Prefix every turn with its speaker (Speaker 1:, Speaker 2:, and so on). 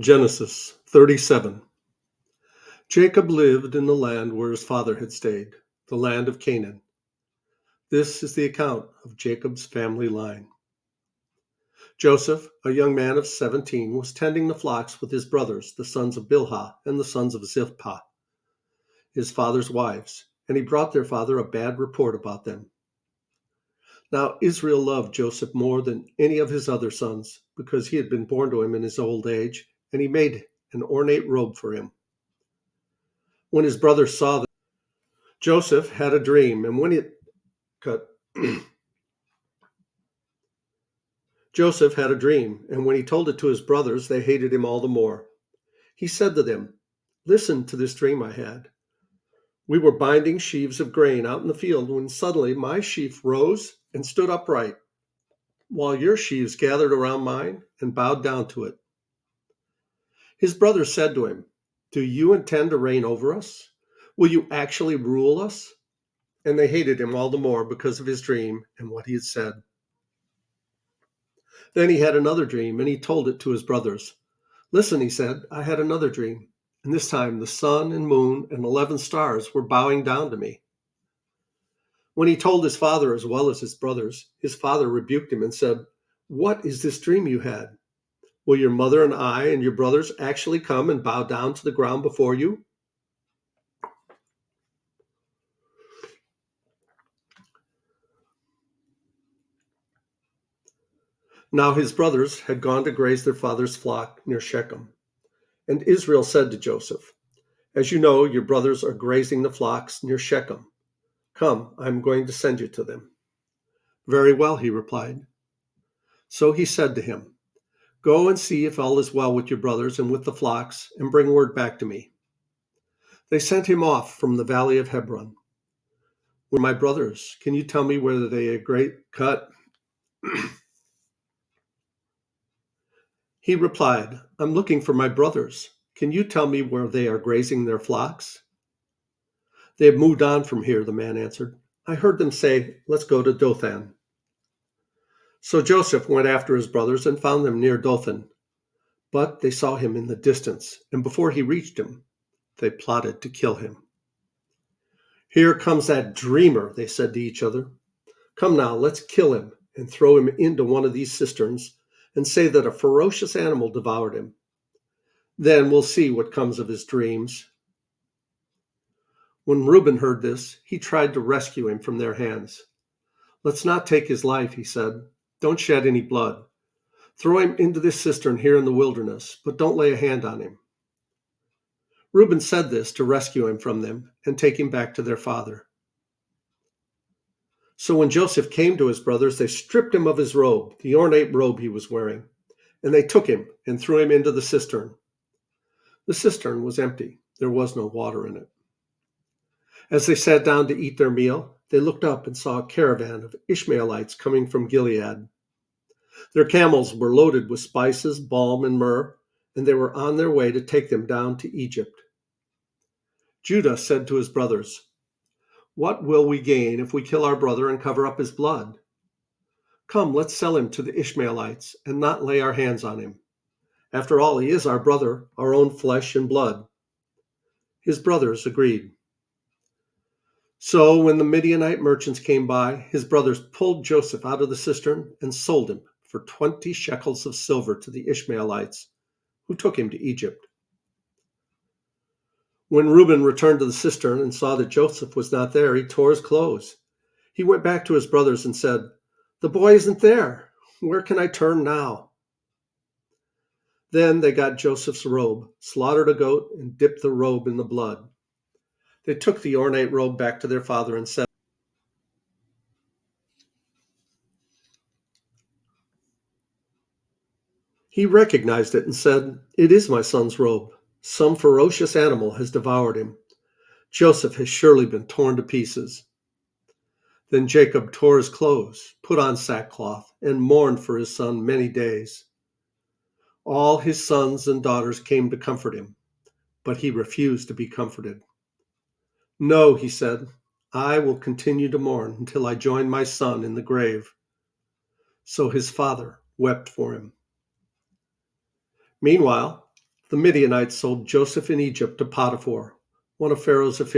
Speaker 1: Genesis 37. Jacob lived in the land where his father had stayed, the land of Canaan. This is the account of Jacob's family line. Joseph, a young man of 17, was tending the flocks with his brothers, the sons of Bilhah and the sons of Zilpah, his father's wives, and he brought their father a bad report about them. Now Israel loved Joseph more than any of his other sons, because he had been born to him in his old age, and he made an ornate robe for him. When his brothers saw that, Joseph had a dream, and when it cut Joseph had a dream, and when he told it to his brothers, they hated him all the more. He said to them, "Listen to this dream I had. We were binding sheaves of grain out in the field when suddenly my sheaf rose and stood upright, while your sheaves gathered around mine and bowed down to it." His brothers said to him, "Do you intend to reign over us? Will you actually rule us?" And they hated him all the more because of his dream and what he had said. Then he had another dream, and he told it to his brothers. "Listen," he said, "I had another dream, and this time the sun and moon and 11 stars were bowing down to me." When he told his father as well as his brothers, his father rebuked him and said, "What is this dream you had? Will your mother and I and your brothers actually come and bow down to the ground before you?" Now his brothers had gone to graze their father's flock near Shechem. And Israel said to Joseph, "As you know, your brothers are grazing the flocks near Shechem. Come, I am going to send you to them." "Very well," he replied. So he said to him, "Go and see if all is well with your brothers and with the flocks, and bring word back to me." They sent him off from the valley of Hebron. "Where are my brothers? Can you tell me whether they are great cut?" He replied, "I'm looking for my brothers. Can you tell me where they are grazing their flocks?" "They have moved on from here," the man answered. "I heard them say, 'Let's go to Dothan.'" So Joseph went after his brothers and found them near Dothan. But they saw him in the distance, and before he reached him, they plotted to kill him. "Here comes that dreamer," they said to each other. "Come now, let's kill him and throw him into one of these cisterns and say that a ferocious animal devoured him. Then we'll see what comes of his dreams." When Reuben heard this, he tried to rescue him from their hands. "Let's not take his life," he said. "Don't shed any blood. Throw him into this cistern here in the wilderness, but don't lay a hand on him." Reuben said this to rescue him from them and take him back to their father. So when Joseph came to his brothers, they stripped him of his robe, the ornate robe he was wearing, and they took him and threw him into the cistern. The cistern was empty. There was no water in it. As they sat down to eat their meal, they looked up and saw a caravan of Ishmaelites coming from Gilead. Their camels were loaded with spices, balm, and myrrh, and they were on their way to take them down to Egypt. Judah said to his brothers, "What will we gain if we kill our brother and cover up his blood? Come, let's sell him to the Ishmaelites and not lay our hands on him. After all, he is our brother, our own flesh and blood." His brothers agreed. So when the Midianite merchants came by, his brothers pulled Joseph out of the cistern and sold him for 20 shekels of silver to the Ishmaelites, who took him to Egypt. When Reuben returned to the cistern and saw that Joseph was not there, he tore his clothes. He went back to his brothers and said, "The boy isn't there. Where can I turn now?" Then they got Joseph's robe, slaughtered a goat, and dipped the robe in the blood. They took the ornate robe back to their father and said, He recognized it and said, "It is my son's robe. Some ferocious animal has devoured him. Joseph has surely been torn to pieces." Then Jacob tore his clothes, put on sackcloth, and mourned for his son many days. All his sons and daughters came to comfort him, but he refused to be comforted. "No," he said, "I will continue to mourn until I join my son in the grave." So his father wept for him. Meanwhile, The Midianites sold Joseph in Egypt to Potiphar, one of Pharaoh's officials.